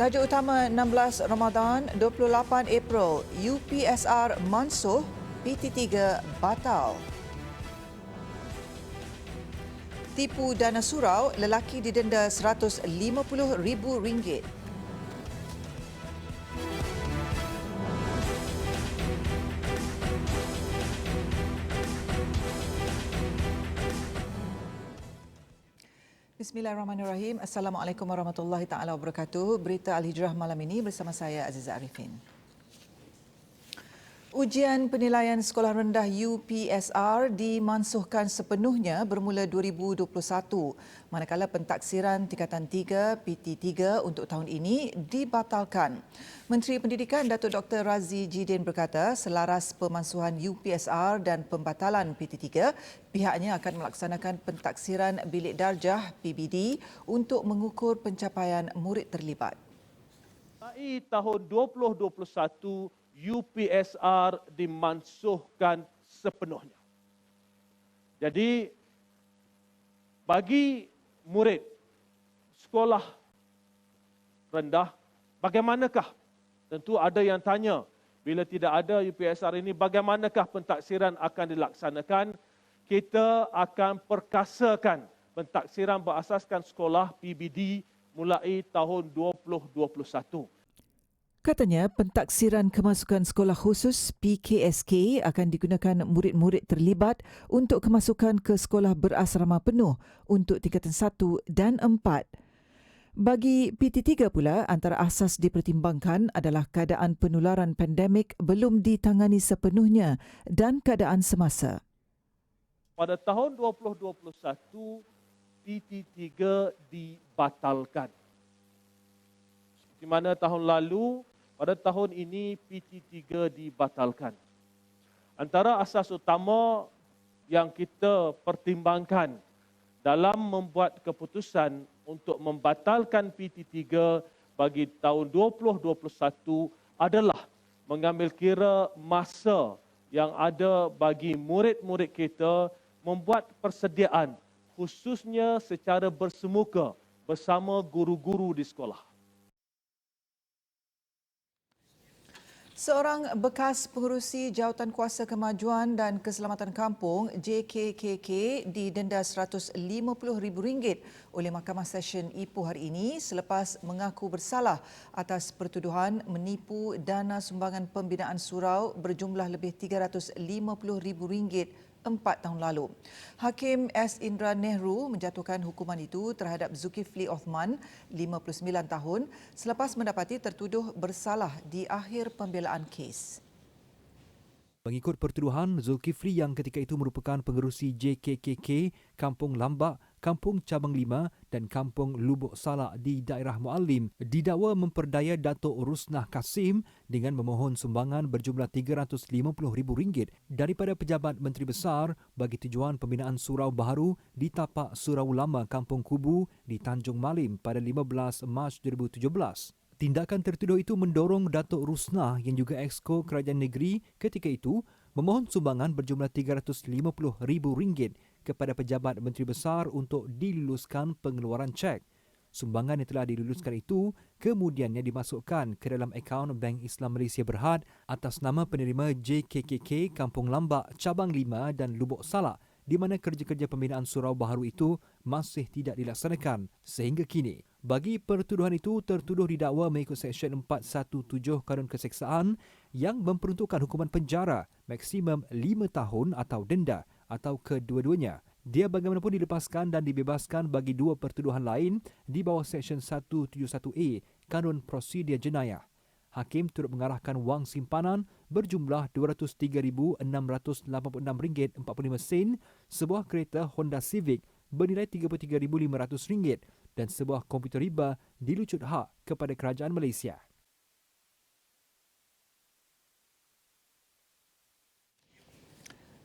Tajuk utama 16 Ramadan 28 April, UPSR mansuh, PT3 batal. Tipu dana surau, lelaki didenda RM150,000. Bismillahirrahmanirrahim. Assalamualaikum warahmatullahi taala wabarakatuh. Berita Al-Hijrah malam ini bersama saya Azizah Arifin. Ujian penilaian sekolah rendah UPSR dimansuhkan sepenuhnya bermula 2021, manakala pentaksiran tingkatan 3 PT3 untuk tahun ini dibatalkan. Menteri Pendidikan Datuk Dr. Razi Jidin berkata selaras pemansuhan UPSR dan pembatalan PT3, pihaknya akan melaksanakan pentaksiran bilik darjah PBD untuk mengukur pencapaian murid terlibat. Tahun 2021 UPSR dimansuhkan sepenuhnya. Jadi bagi murid sekolah rendah, bagaimanakah? Tentu ada yang tanya, bila tidak ada UPSR ini, bagaimanakah pentaksiran akan dilaksanakan? Kita akan perkasakan pentaksiran berasaskan sekolah PBD mulai tahun 2021. Katanya, pentaksiran kemasukan sekolah khusus PKSK akan digunakan murid-murid terlibat untuk kemasukan ke sekolah berasrama penuh untuk tingkatan 1 dan 4. Bagi PT3 pula, antara asas dipertimbangkan adalah keadaan penularan pandemik belum ditangani sepenuhnya dan keadaan semasa. Pada tahun 2021, PT3 dibatalkan. Di mana tahun lalu, pada tahun ini PT3 dibatalkan. Antara asas utama yang kita pertimbangkan dalam membuat keputusan untuk membatalkan PT3 bagi tahun 2021 adalah mengambil kira masa yang ada bagi murid-murid kita membuat persediaan khususnya secara bersemuka bersama guru-guru di sekolah. Seorang bekas pengerusi Jawatankuasa Kemajuan dan Keselamatan Kampung JKKK didenda RM150,000 oleh Mahkamah Session Ipoh hari ini selepas mengaku bersalah atas pertuduhan menipu dana sumbangan pembinaan surau berjumlah lebih RM350,000 4 tahun lalu. Hakim S. Indra Nehru menjatuhkan hukuman itu terhadap Zulkifli Othman, 59 tahun, selepas mendapati tertuduh bersalah di akhir pembelaan kes. Mengikut pertuduhan, Zulkifli yang ketika itu merupakan pengerusi JKKK Kampung Lambak, Kampung Cabang 5 dan Kampung Lubuk Salak di daerah Muallim didakwa memperdaya Datuk Rusnah Kasim dengan memohon sumbangan berjumlah RM350,000 daripada pejabat Menteri Besar bagi tujuan pembinaan surau baharu di tapak Surau Lama Kampung Kubu di Tanjung Malim pada 15 Mac 2017. Tindakan tertuduh itu mendorong Datuk Rusnah yang juga Exco Kerajaan Negeri ketika itu memohon sumbangan berjumlah RM350,000 kepada pejabat Menteri Besar untuk diluluskan pengeluaran cek. Sumbangan yang telah diluluskan itu kemudiannya dimasukkan ke dalam akaun Bank Islam Malaysia Berhad atas nama penerima JKKK Kampung Lambak, Cabang 5 dan Lubuk Salak, di mana kerja-kerja pembinaan surau baharu itu masih tidak dilaksanakan sehingga kini. Bagi pertuduhan itu, tertuduh didakwa mengikut Seksyen 417 Kanun Keseksaan yang memperuntukkan hukuman penjara maksimum 5 tahun atau denda atau kedua-duanya. Dia bagaimanapun dilepaskan dan dibebaskan bagi dua pertuduhan lain di bawah Seksyen 171A Kanun Prosedur Jenayah. Hakim turut mengarahkan wang simpanan berjumlah RM203,686.45, sebuah kereta Honda Civic bernilai RM33,500 dan sebuah komputer riba dilucut hak kepada kerajaan Malaysia.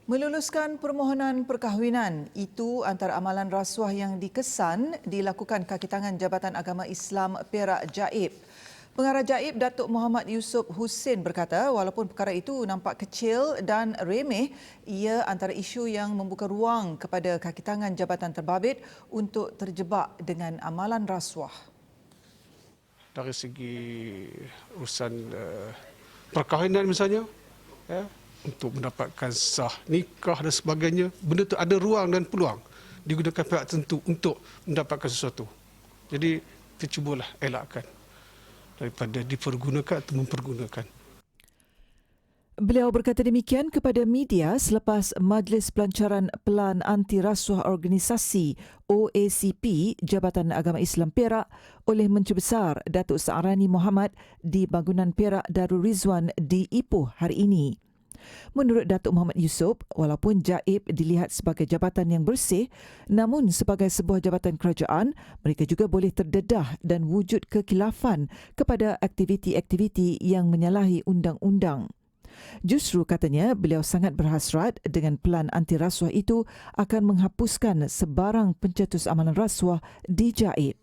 Meluluskan permohonan perkahwinan itu antara amalan rasuah yang dikesan dilakukan kaki tangan Jabatan Agama Islam Perak Jaib. Pengarah Jaib Datuk Muhammad Yusof Hussein berkata walaupun perkara itu nampak kecil dan remeh, ia antara isu yang membuka ruang kepada kaki tangan jabatan terbabit untuk terjebak dengan amalan rasuah. dari segi urusan perkahwinan misalnya, ya, untuk mendapatkan sah nikah dan sebagainya, benda itu ada ruang dan peluang digunakan pihak tertentu untuk mendapatkan sesuatu. Jadi kita cubalah elakkan daripada dipergunakan atau mempergunakan. Beliau berkata demikian kepada media selepas Majlis Pelancaran Pelan Anti Rasuah Organisasi OACP Jabatan Agama Islam Perak oleh Menteri Besar Datuk Sa'arani Mohamad di Bangunan Perak Darul Rizwan di Ipoh hari ini. Menurut Datuk Muhammad Yusof, walaupun JAIP dilihat sebagai jabatan yang bersih, namun sebagai sebuah jabatan kerajaan, mereka juga boleh terdedah dan wujud kekilafan kepada aktiviti-aktiviti yang menyalahi undang-undang. Justru katanya beliau sangat berhasrat dengan pelan anti rasuah itu akan menghapuskan sebarang pencetus amalan rasuah di JAIP.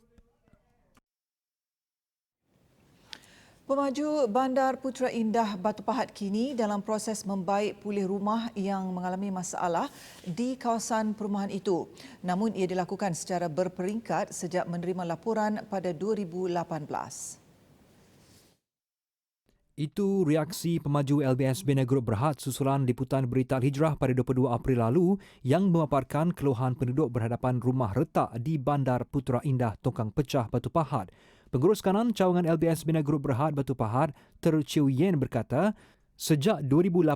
Pemaju Bandar Putra Indah Batu Pahat kini dalam proses membaik pulih rumah yang mengalami masalah di kawasan perumahan itu. Namun ia dilakukan secara berperingkat sejak menerima laporan pada 2018. Itu reaksi pemaju LBS Bina Group Berhad susulan liputan Berita Al-Hijrah pada 22 April lalu yang memaparkan keluhan penduduk berhadapan rumah retak di Bandar Putra Indah Tongkang Pecah Batu Pahat. Pengurus kanan cawangan LBS Bina Group Berhad Batu Pahat, Ter Chiu Yen berkata, sejak 2018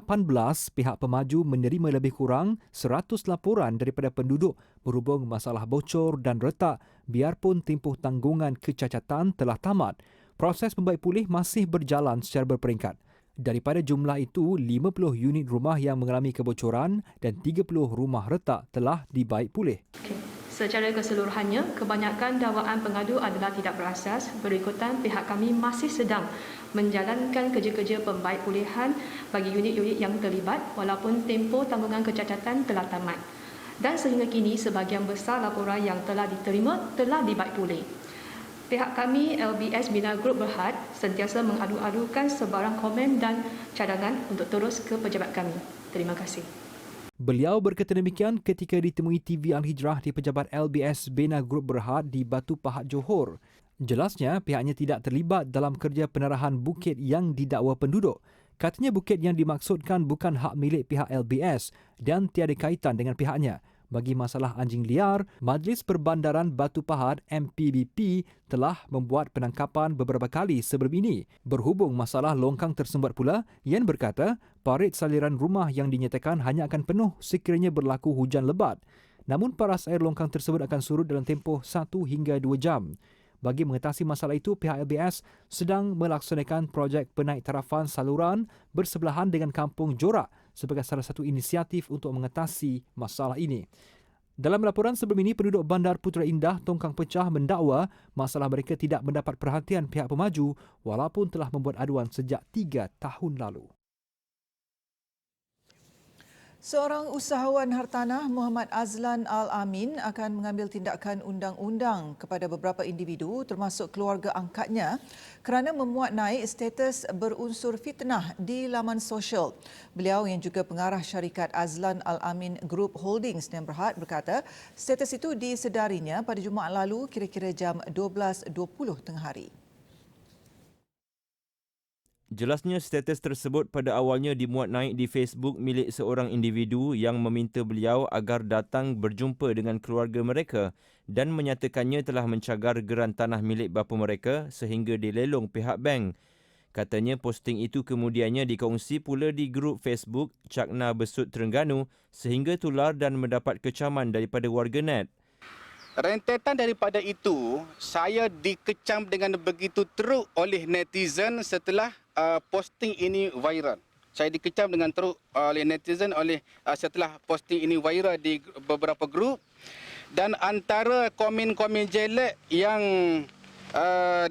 pihak pemaju menerima lebih kurang 100 laporan daripada penduduk berhubung masalah bocor dan retak biarpun tempoh tanggungan kecacatan telah tamat. Proses membaik pulih masih berjalan secara berperingkat. Daripada jumlah itu, 50 unit rumah yang mengalami kebocoran dan 30 rumah retak telah dibaik pulih. Secara keseluruhannya, kebanyakan dakwaan pengadu adalah tidak berasas. Berikutan, pihak kami masih sedang menjalankan kerja-kerja pembaik pulihan bagi unit-unit yang terlibat walaupun tempoh tanggungan kecacatan telah tamat. Dan sehingga kini, sebahagian besar laporan yang telah diterima telah dibaik pulih. Pihak kami LBS Bina Group Berhad sentiasa mengadu-adukan sebarang komen dan cadangan untuk terus ke pejabat kami. Terima kasih. Beliau berkata demikian ketika ditemui TV Al-Hijrah di pejabat LBS Bina Group Berhad di Batu Pahat, Johor. Jelasnya pihaknya tidak terlibat dalam kerja penarahan bukit yang didakwa penduduk. Katanya bukit yang dimaksudkan bukan hak milik pihak LBS dan tiada kaitan dengan pihaknya. Bagi masalah anjing liar, Majlis Perbandaran Batu Pahat MPBP telah membuat penangkapan beberapa kali sebelum ini. Berhubung masalah longkang tersumbat pula, Yen berkata parit saliran rumah yang dinyatakan hanya akan penuh sekiranya berlaku hujan lebat. Namun paras air longkang tersebut akan surut dalam tempoh 1 hingga 2 jam. Bagi mengatasi masalah itu, pihak LBS sedang melaksanakan projek penaik tarafan saluran bersebelahan dengan Kampung Jorak sebagai salah satu inisiatif untuk mengatasi masalah ini. Dalam laporan sebelum ini, penduduk Bandar Putra Indah Tongkang Pecah mendakwa masalah mereka tidak mendapat perhatian pihak pemaju walaupun telah membuat aduan sejak 3 tahun lalu. Seorang usahawan hartanah Muhammad Azlan Al-Amin akan mengambil tindakan undang-undang kepada beberapa individu termasuk keluarga angkatnya kerana memuat naik status berunsur fitnah di laman sosial. Beliau yang juga pengarah syarikat Azlan Al-Amin Group Holdings dan Berhad berkata status itu disedarinya pada Jumaat lalu kira-kira jam 12.20 tengah hari. Jelasnya status tersebut pada awalnya dimuat naik di Facebook milik seorang individu yang meminta beliau agar datang berjumpa dengan keluarga mereka dan menyatakannya telah mencagar geran tanah milik bapa mereka sehingga dilelong pihak bank. Katanya posting itu kemudiannya dikongsi pula di grup Facebook Cakna Besut Terengganu sehingga tular dan mendapat kecaman daripada warganet. Rentetan daripada itu, saya dikecam dengan begitu teruk oleh netizen setelah posting ini viral. Saya dikecam dengan teruk oleh netizen setelah posting ini viral di beberapa grup. Dan antara komen-komen jelek yang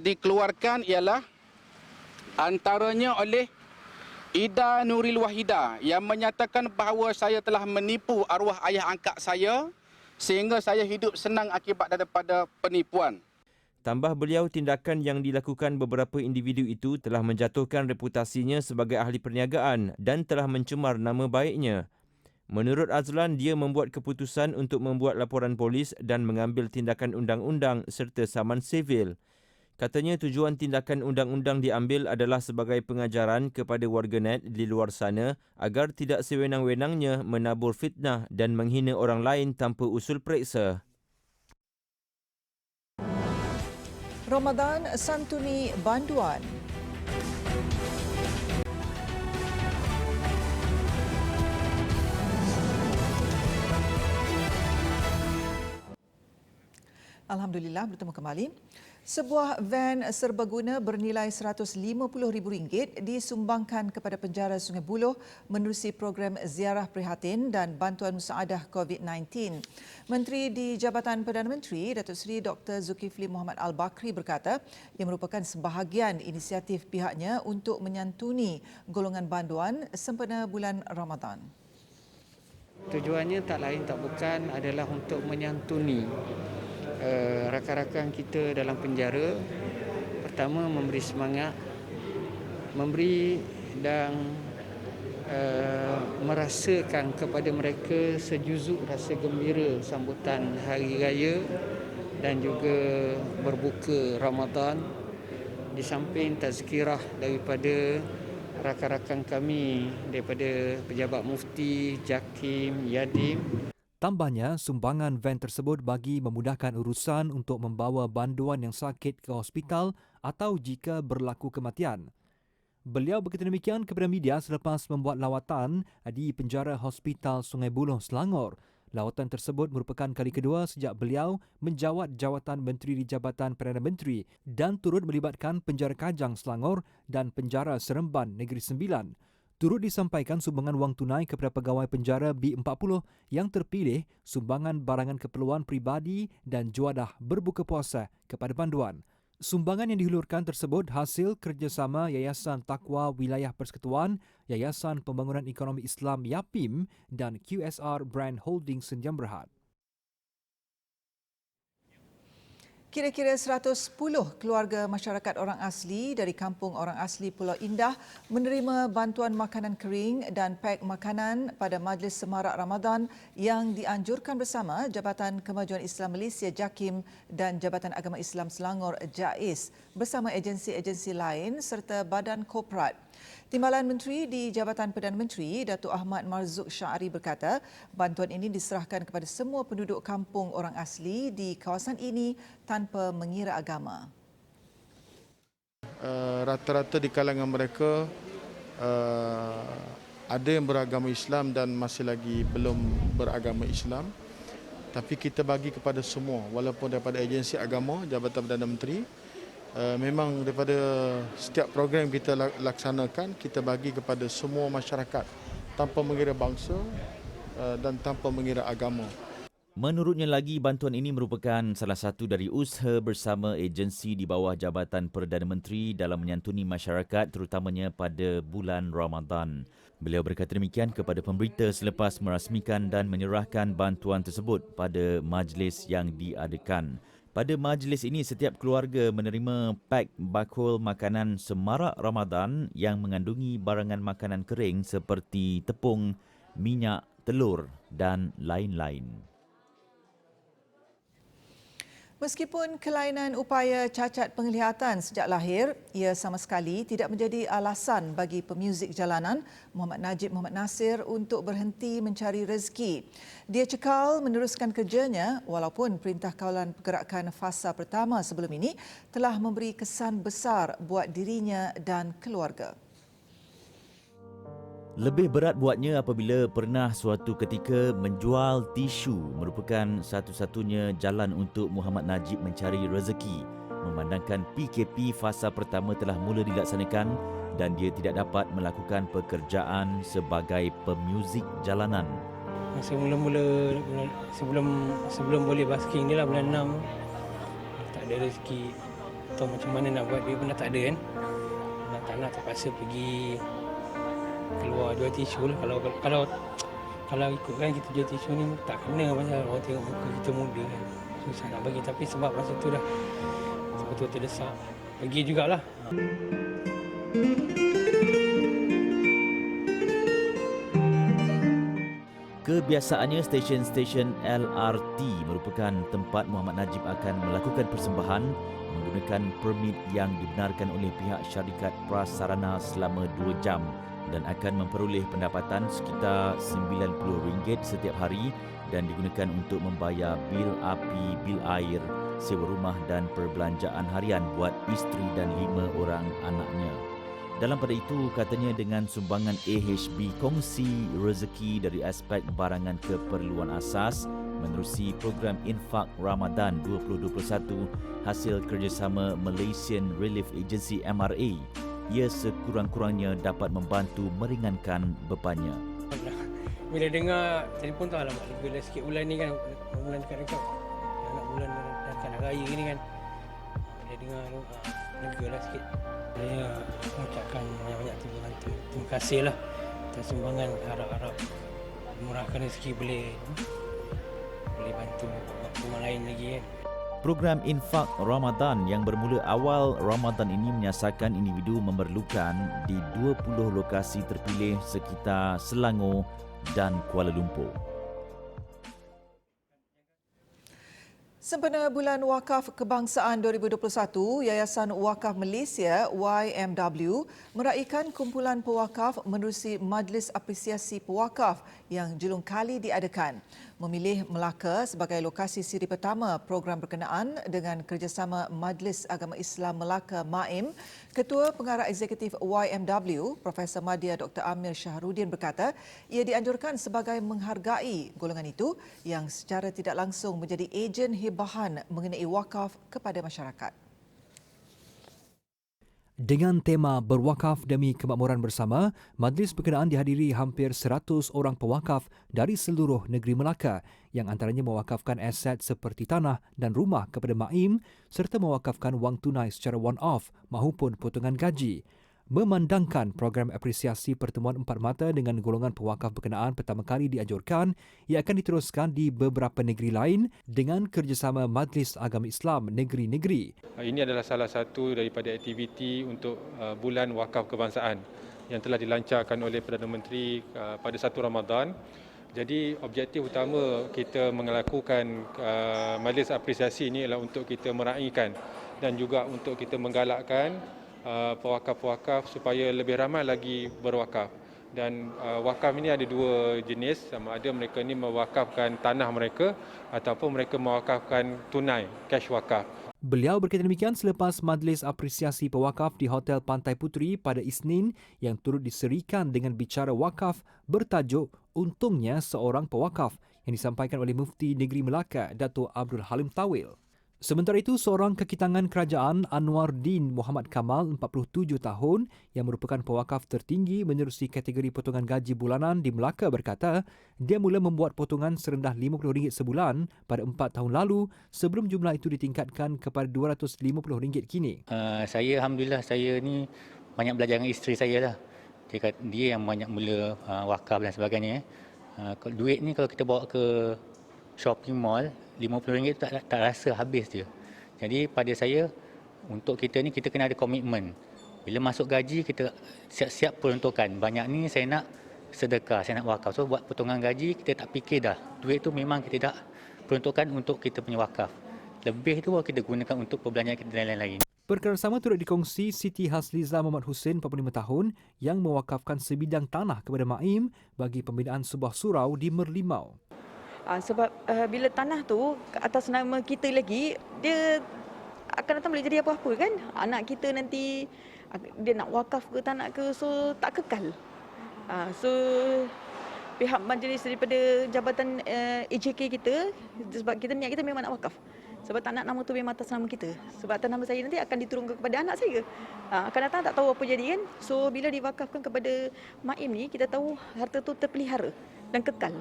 dikeluarkan ialah antaranya oleh Ida Nuril Wahida yang menyatakan bahawa saya telah menipu arwah ayah angkat saya sehingga saya hidup senang akibat daripada penipuan. Tambah beliau, tindakan yang dilakukan beberapa individu itu telah menjatuhkan reputasinya sebagai ahli perniagaan dan telah mencemar nama baiknya. Menurut Azlan, dia membuat keputusan untuk membuat laporan polis dan mengambil tindakan undang-undang serta saman sivil. Katanya tujuan tindakan undang-undang diambil adalah sebagai pengajaran kepada warganet di luar sana agar tidak sewenang-wenangnya menabur fitnah dan menghina orang lain tanpa usul periksa. Ramadan santuni banduan. Alhamdulillah, bertemu kembali. Sebuah van serbaguna bernilai RM150,000 disumbangkan kepada penjara Sungai Buloh menerusi program ziarah prihatin dan bantuan musaadah COVID-19. Menteri di Jabatan Perdana Menteri, Datuk Seri Dr. Zulkifli Mohamed Al-Bakri berkata ia merupakan sebahagian inisiatif pihaknya untuk menyantuni golongan banduan sempena bulan Ramadan. Tujuannya tak lain tak bukan adalah untuk menyantuni rakan-rakan kita dalam penjara. Pertama, memberi semangat, memberi dan merasakan kepada mereka sejuzuk rasa gembira sambutan Hari Raya dan juga berbuka Ramadan, di samping tazkirah daripada rakan-rakan kami daripada pejabat mufti, JAKIM, YADIM. Tambahnya, sumbangan van tersebut bagi memudahkan urusan untuk membawa banduan yang sakit ke hospital atau jika berlaku kematian. Beliau berkata demikian kepada media selepas membuat lawatan di penjara Hospital Sungai Buloh, Selangor. Lawatan tersebut merupakan kali kedua sejak beliau menjawat jawatan Menteri di Jabatan Perdana Menteri dan turut melibatkan Penjara Kajang Selangor dan Penjara Seremban Negeri Sembilan. Turut disampaikan sumbangan wang tunai kepada pegawai penjara B40 yang terpilih, sumbangan barangan keperluan peribadi dan juadah berbuka puasa kepada banduan. Sumbangan yang dihulurkan tersebut hasil kerjasama Yayasan Taqwa Wilayah Persekutuan, Yayasan Pembangunan Ekonomi Islam YAPIM dan QSR Brand Holding Sdn Bhd. Kira-kira 110 keluarga masyarakat orang asli dari Kampung Orang Asli Pulau Indah menerima bantuan makanan kering dan pek makanan pada Majlis Semarak Ramadan yang dianjurkan bersama Jabatan Kemajuan Islam Malaysia JAKIM dan Jabatan Agama Islam Selangor JAIS bersama agensi-agensi lain serta badan korporat. Timbalan Menteri di Jabatan Perdana Menteri, Datuk Ahmad Marzuq Syari berkata, bantuan ini diserahkan kepada semua penduduk kampung orang asli di kawasan ini tanpa mengira agama. Rata-rata di kalangan mereka ada yang beragama Islam dan masih lagi belum beragama Islam. Tapi kita bagi kepada semua, walaupun daripada agensi agama, Jabatan Perdana Menteri, memang daripada setiap program kita laksanakan, kita bagi kepada semua masyarakat tanpa mengira bangsa dan tanpa mengira agama. Menurutnya lagi, bantuan ini merupakan salah satu dari usaha bersama agensi di bawah Jabatan Perdana Menteri dalam menyantuni masyarakat terutamanya pada bulan Ramadan. Beliau berkata demikian kepada pemberita selepas merasmikan dan menyerahkan bantuan tersebut pada majlis yang diadakan. Pada majlis ini, setiap keluarga menerima pak bakul makanan semarak Ramadan yang mengandungi barangan makanan kering seperti tepung, minyak, telur dan lain-lain. Meskipun kelainan upaya cacat penglihatan sejak lahir, ia sama sekali tidak menjadi alasan bagi pemuzik jalanan Muhammad Najib Muhammad Nasir untuk berhenti mencari rezeki. Dia cekal meneruskan kerjanya walaupun Perintah Kawalan Pergerakan Fasa Pertama sebelum ini telah memberi kesan besar buat dirinya dan keluarga. Lebih berat buatnya apabila pernah suatu ketika menjual tisu merupakan satu-satunya jalan untuk Muhammad Najib mencari rezeki. Memandangkan PKP fasa pertama telah mula dilaksanakan dan dia tidak dapat melakukan pekerjaan sebagai pemuzik jalanan. Masa mula-mula sebelum boleh basking ni lah bulan 6, tak ada rezeki. Tahu macam mana nak buat, dia pun dah tak ada kan. Tak nak terpaksa pergi keluar jual tisu lah. Kalau ikutkan kita jual tisu ni tak kena pasal orang tengok muka kita muda kan. Susah nak bagi, tapi sebab masa tu dah betul-betul terdesak, pergi jugalah. Kebiasaannya stesen-stesen LRT merupakan tempat Muhammad Najib akan melakukan persembahan menggunakan permit yang dibenarkan oleh pihak syarikat prasarana selama 2 jam dan akan memperoleh pendapatan sekitar RM90 setiap hari dan digunakan untuk membayar bil api, bil air, sewa rumah dan perbelanjaan harian buat isteri dan 5 orang anaknya. Dalam pada itu, katanya dengan sumbangan AHB kongsi rezeki dari aspek barangan keperluan asas menerusi program Infak Ramadan 2021 hasil kerjasama Malaysian Relief Agency MRA, ia sekurang-kurangnya dapat membantu meringankan bebannya. Bila dengar telefon tu, alamak, lega sikit bulan ni kan, bulan dekat-dekat. Nak bulan dekat nak raya ni kan. Bila dengar tu, lega lah sikit. Saya mengucapkan banyak-banyak terima kasih lah atas sumbangan. Harap-harap murahkan rezeki, boleh bantu rumah lain lagi kan. Program Infak Ramadan yang bermula awal Ramadan ini menyasarkan individu memerlukan di 20 lokasi terpilih sekitar Selangor dan Kuala Lumpur. Sempena Bulan Wakaf Kebangsaan 2021, Yayasan Wakaf Malaysia YMW meraikan kumpulan pewakaf menerusi Majlis Apresiasi Pewakaf yang julung kali diadakan. Memilih Melaka sebagai lokasi siri pertama program berkenaan dengan kerjasama Majlis Agama Islam Melaka MAIM, Ketua Pengarah Eksekutif YMW, Profesor Madya Dr. Amir Syahrudin berkata, ia dianjurkan sebagai menghargai golongan itu yang secara tidak langsung menjadi ejen hibahan mengenai wakaf kepada masyarakat. Dengan tema berwakaf demi kemakmuran bersama, majlis berkenaan dihadiri hampir 100 orang pewakaf dari seluruh negeri Melaka yang antaranya mewakafkan aset seperti tanah dan rumah kepada MAIM serta mewakafkan wang tunai secara one-off mahupun potongan gaji. Memandangkan program apresiasi pertemuan empat mata dengan golongan pewakaf berkenaan pertama kali dianjurkan, ia akan diteruskan di beberapa negeri lain dengan kerjasama Majlis Agama Islam negeri-negeri. Ini adalah salah satu daripada aktiviti untuk Bulan Wakaf Kebangsaan yang telah dilancarkan oleh Perdana Menteri pada 1 Ramadan. Jadi objektif utama kita melakukan majlis apresiasi ini adalah untuk kita meraihkan dan juga untuk kita menggalakkan pewakaf-pewakaf supaya lebih ramai lagi berwakaf. Dan wakaf ini ada 2 jenis, sama ada mereka ini mewakafkan tanah mereka ataupun mereka mewakafkan tunai, cash wakaf. Beliau berkata demikian selepas Majlis Apresiasi Pewakaf di Hotel Pantai Puteri pada Isnin yang turut diserikan dengan bicara wakaf bertajuk Untungnya Seorang Pewakaf yang disampaikan oleh Mufti Negeri Melaka, Dato' Abdul Halim Tawil. Sementara itu, seorang kekitangan kerajaan Anwar Din Muhammad Kamal, 47 tahun, yang merupakan pewakaf tertinggi menerusi kategori potongan gaji bulanan di Melaka berkata, dia mula membuat potongan serendah RM50 sebulan pada 4 tahun lalu sebelum jumlah itu ditingkatkan kepada RM250 kini. Saya Alhamdulillah, saya ni banyak belajar dengan isteri saya lah. Dia yang banyak mula wakaf dan sebagainya. Duit ni kalau kita bawa ke shopping mall, RM50 tak rasa habis dia. Jadi pada saya, untuk kita ni kita kena ada komitmen. Bila masuk gaji, kita siap-siap peruntukan. Banyak ni saya nak sedekah, saya nak wakaf. So buat potongan gaji, kita tak fikir dah. Duit tu memang kita tak peruntukan untuk kita punya wakaf. Lebih tu kita gunakan untuk perbelanjaan kita dan lain-lain. Perkara sama turut dikongsi Siti Hasliza Muhammad Hussein, 45 tahun, yang mewakafkan sebidang tanah kepada MAIM bagi pembinaan sebuah surau di Merlimau. Sebab bila tanah tu atas nama kita lagi, dia akan datang boleh jadi apa-apa kan. Anak kita nanti dia nak wakaf ke tak nak ke, so tak kekal. So pihak majlis daripada jabatan AJK kita, sebab kita niat kita memang nak wakaf. Sebab tak nak nama tu memang atas nama kita. Sebab atas nama saya nanti akan diturunkan kepada anak saya. Akan datang tak tahu apa jadi kan. So bila diwakafkan kepada MAIM ni, kita tahu harta tu terpelihara dan kekal.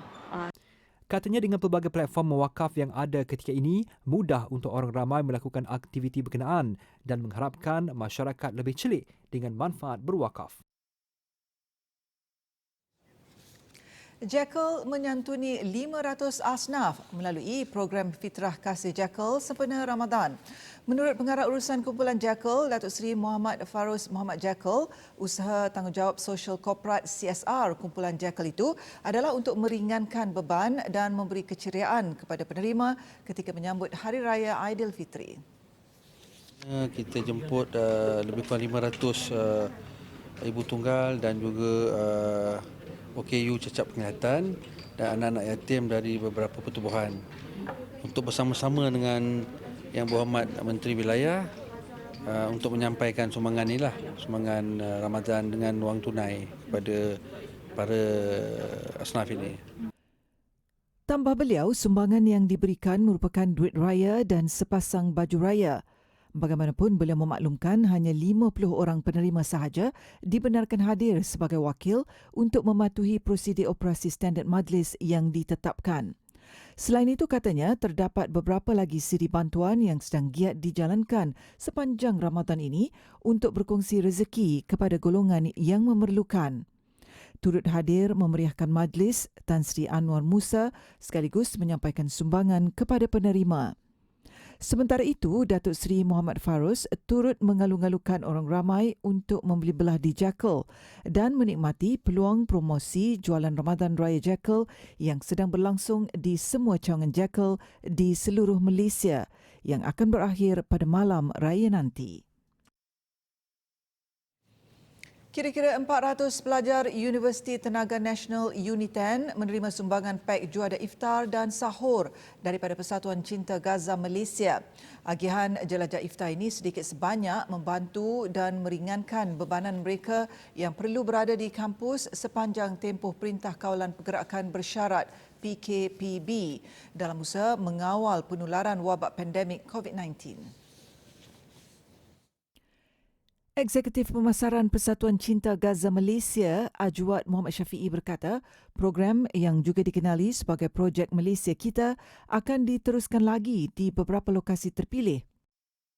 Katanya dengan pelbagai platform mewakaf yang ada ketika ini, mudah untuk orang ramai melakukan aktiviti berkenaan dan mengharapkan masyarakat lebih celik dengan manfaat berwakaf. Jekyll menyantuni 500 asnaf melalui program Fitrah Kasih Jekyll sempena Ramadan. Menurut Pengarah Urusan Kumpulan Jekyll, Datuk Seri Muhammad Farus Muhammad Jekyll, usaha tanggungjawab sosial korporat CSR Kumpulan Jekyll itu adalah untuk meringankan beban dan memberi keceriaan kepada penerima ketika menyambut Hari Raya Aidilfitri. Kita jemput lebih kurang 500 ibu tunggal dan juga OKU cacat penglihatan dan anak-anak yatim dari beberapa pertubuhan untuk bersama-sama dengan Yang Berhormat Menteri Wilayah untuk menyampaikan sumbangan inilah, sumbangan Ramadan dengan wang tunai kepada para asnaf ini. Tambah beliau, sumbangan yang diberikan merupakan duit raya dan sepasang baju raya. Bagaimanapun, beliau memaklumkan hanya 50 orang penerima sahaja dibenarkan hadir sebagai wakil untuk mematuhi prosedur operasi standard majlis yang ditetapkan. Selain itu, katanya terdapat beberapa lagi siri bantuan yang sedang giat dijalankan sepanjang Ramadan ini untuk berkongsi rezeki kepada golongan yang memerlukan. Turut hadir memeriahkan majlis Tan Sri Anwar Musa sekaligus menyampaikan sumbangan kepada penerima. Sementara itu, Datuk Seri Muhammad Farus turut mengalu-ngalukan orang ramai untuk membeli belah di Jekyll dan menikmati peluang promosi jualan Ramadan Raya Jekyll yang sedang berlangsung di semua cawangan Jekyll di seluruh Malaysia yang akan berakhir pada malam raya nanti. Kira-kira 400 pelajar Universiti Tenaga Nasional UNITEN menerima sumbangan pek juada iftar dan sahur daripada Persatuan Cinta Gaza Malaysia. Agihan jelajah iftar ini sedikit sebanyak membantu dan meringankan bebanan mereka yang perlu berada di kampus sepanjang tempoh Perintah Kawalan Pergerakan Bersyarat PKPB dalam usaha mengawal penularan wabak pandemik COVID-19. Eksekutif Pemasaran Persatuan Cinta Gaza Malaysia, Ajwad Muhammad Syafiee berkata, program yang juga dikenali sebagai Projek Malaysia Kita akan diteruskan lagi di beberapa lokasi terpilih.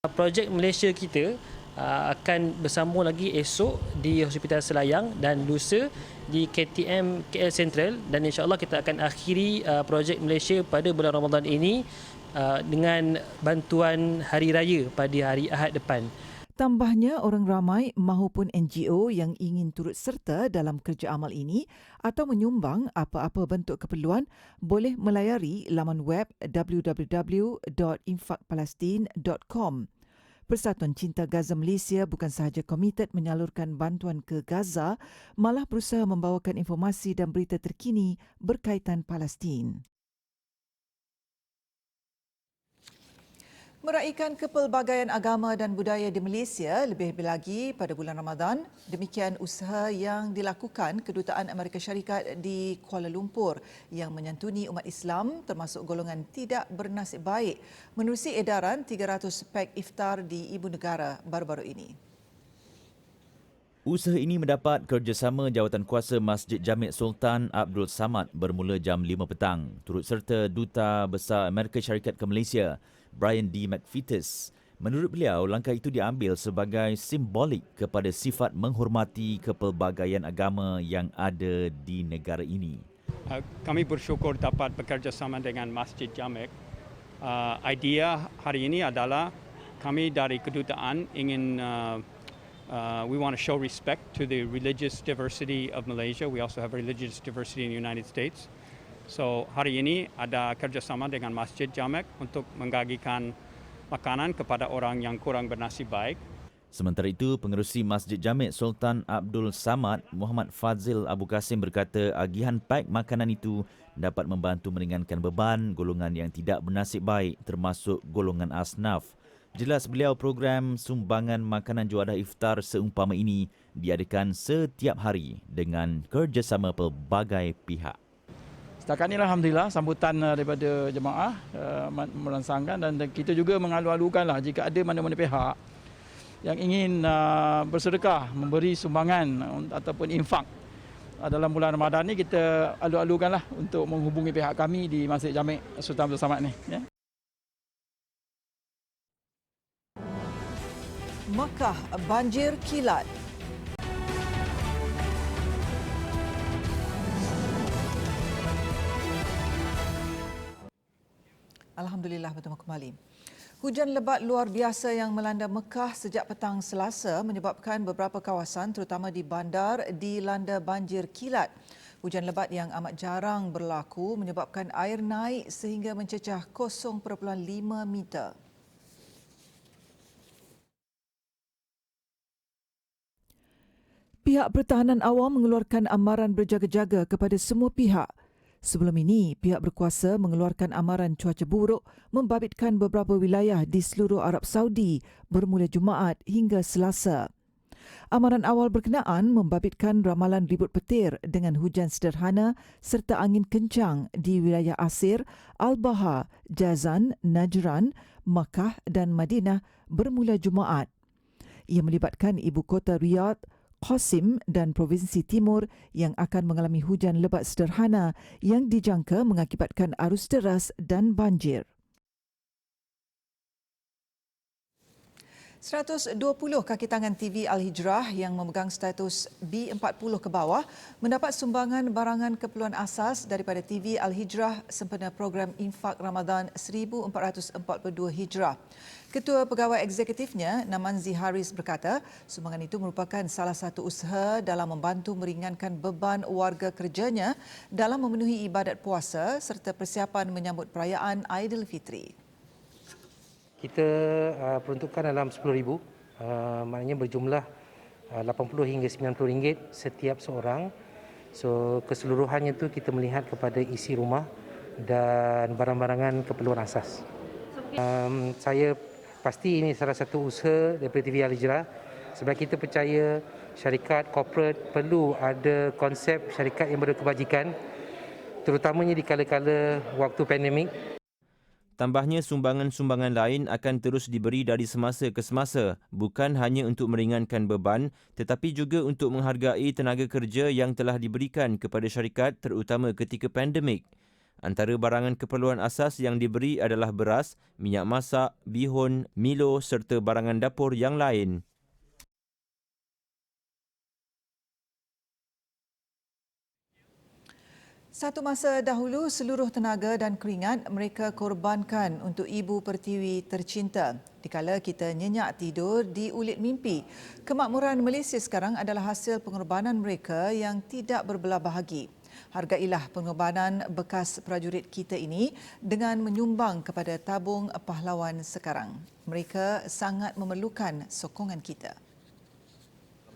Projek Malaysia Kita akan bersambung lagi esok di Hospital Selayang dan lusa di KTM KL Central, dan insya-Allah kita akan akhiri Projek Malaysia pada bulan Ramadan ini dengan bantuan hari raya pada hari Ahad depan. Tambahnya, orang ramai mahupun NGO yang ingin turut serta dalam kerja amal ini atau menyumbang apa-apa bentuk keperluan boleh melayari laman web www.infakpalestin.com. Persatuan Cinta Gaza Malaysia bukan sahaja komited menyalurkan bantuan ke Gaza, malah berusaha membawakan informasi dan berita terkini berkaitan Palestin. Meraihkan kepelbagaian agama dan budaya di Malaysia lebih-lebih lagi pada bulan Ramadan. Demikian usaha yang dilakukan Kedutaan Amerika Syarikat di Kuala Lumpur yang menyantuni umat Islam termasuk golongan tidak bernasib baik menerusi edaran 300 pek iftar di ibu negara baru-baru ini. Usaha ini mendapat kerjasama Jawatankuasa Masjid Jamek Sultan Abdul Samad bermula jam 5 petang. Turut serta Duta Besar Amerika Syarikat ke Malaysia, Brian D. McFetus. Menurut beliau, langkah itu diambil sebagai simbolik kepada sifat menghormati kepelbagaian agama yang ada di negara ini. Kami bersyukur dapat bekerjasama dengan Masjid Jamek. Idea hari ini adalah kami dari kedutaan ingin we want to show respect to the religious diversity of Malaysia. We also have religious diversity in the United States. So hari ini ada kerjasama dengan Masjid Jamek untuk menggagikan makanan kepada orang yang kurang bernasib baik. Sementara itu, Pengerusi Masjid Jamek Sultan Abdul Samad, Muhammad Fazil Abu Kasim berkata agihan pack makanan itu dapat membantu meringankan beban golongan yang tidak bernasib baik termasuk golongan asnaf. Jelas beliau program sumbangan makanan juadah iftar seumpama ini diadakan setiap hari dengan kerjasama pelbagai pihak. Setakat ini alhamdulillah sambutan daripada jemaah merangsangkan dan kita juga mengalu-alukanlah jika ada mana-mana pihak yang ingin bersedekah, memberi sumbangan ataupun infak dalam bulan Ramadan ni, kita alu-alukanlah untuk menghubungi pihak kami di Masjid Jamek Sultan Abdul Samad ni. Ya. Makkah banjir kilat. Alhamdulillah, bertemu kembali. Hujan lebat luar biasa yang melanda Mekah sejak petang Selasa menyebabkan beberapa kawasan terutama di bandar dilanda banjir kilat. Hujan lebat yang amat jarang berlaku menyebabkan air naik sehingga mencecah 0.5 meter. Pihak Pertahanan Awam mengeluarkan amaran berjaga-jaga kepada semua pihak. Sebelum ini, pihak berkuasa mengeluarkan amaran cuaca buruk membabitkan beberapa wilayah di seluruh Arab Saudi bermula Jumaat hingga Selasa. Amaran awal berkenaan membabitkan ramalan ribut petir dengan hujan sederhana serta angin kencang di wilayah Asir, Al-Baha, Jazan, Najran, Makkah dan Madinah bermula Jumaat. Ia melibatkan ibu kota Riyadh, Qasim dan Provinsi Timur yang akan mengalami hujan lebat sederhana yang dijangka mengakibatkan arus deras dan banjir. 120 kaki tangan TV Al-Hijrah yang memegang status B40 ke bawah mendapat sumbangan barangan keperluan asas daripada TV Al-Hijrah sempena program Infak Ramadan 1442 Hijrah. Ketua Pegawai Eksekutifnya, Namanzi Haris berkata, sumbangan itu merupakan salah satu usaha dalam membantu meringankan beban warga kerjanya dalam memenuhi ibadat puasa serta persiapan menyambut perayaan Aidilfitri. Kita peruntukkan dalam RM10,000, maknanya berjumlah 80 hingga RM90 setiap seorang. So keseluruhannya tu kita melihat kepada isi rumah dan barang-barangan keperluan asas. Saya pasti ini salah satu usaha daripada TV Al-Hijrah sebab kita percaya syarikat corporate perlu ada konsep syarikat yang berkebajikan terutamanya di kala-kala waktu pandemik. Tambahnya, sumbangan-sumbangan lain akan terus diberi dari semasa ke semasa, bukan hanya untuk meringankan beban tetapi juga untuk menghargai tenaga kerja yang telah diberikan kepada syarikat terutama ketika pandemik. Antara barangan keperluan asas yang diberi adalah beras, minyak masak, bihun, Milo serta barangan dapur yang lain. Satu masa dahulu, seluruh tenaga dan keringat mereka korbankan untuk Ibu Pertiwi tercinta. Dikala kita nyenyak tidur di ulit mimpi, kemakmuran Malaysia sekarang adalah hasil pengorbanan mereka yang tidak berbelah bahagi. Hargailah pengorbanan bekas prajurit kita ini dengan menyumbang kepada tabung pahlawan sekarang. Mereka sangat memerlukan sokongan kita.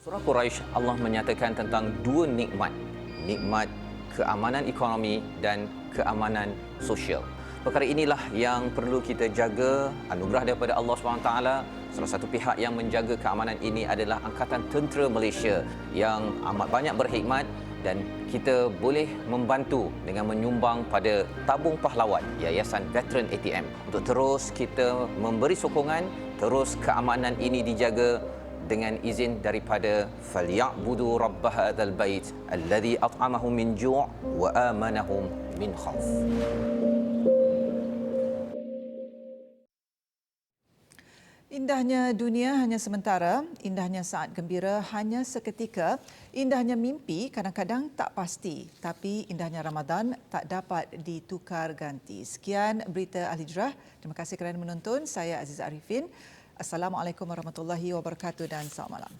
Surah Quraisy, Allah menyatakan tentang dua nikmat. Nikmat keamanan ekonomi dan keamanan sosial. Perkara inilah yang perlu kita jaga, anugerah daripada Allah SWT. Salah satu pihak yang menjaga keamanan ini adalah Angkatan Tentera Malaysia yang amat banyak berkhidmat dan kita boleh membantu dengan menyumbang pada tabung pahlawan Yayasan Veteran ATM untuk terus kita memberi sokongan, terus keamanan ini dijaga dengan izin daripada falyabudu rabb hadzal bait alladhi at'amahum min ju' wa amanahum min khauf. Indahnya dunia hanya sementara, indahnya saat gembira hanya seketika, indahnya mimpi kadang-kadang tak pasti, tapi indahnya Ramadan tak dapat ditukar ganti. Sekian berita Al-Hijrah. Terima kasih kerana menonton. Saya Aziza Arifin. Assalamualaikum warahmatullahi wabarakatuh dan selamat malam.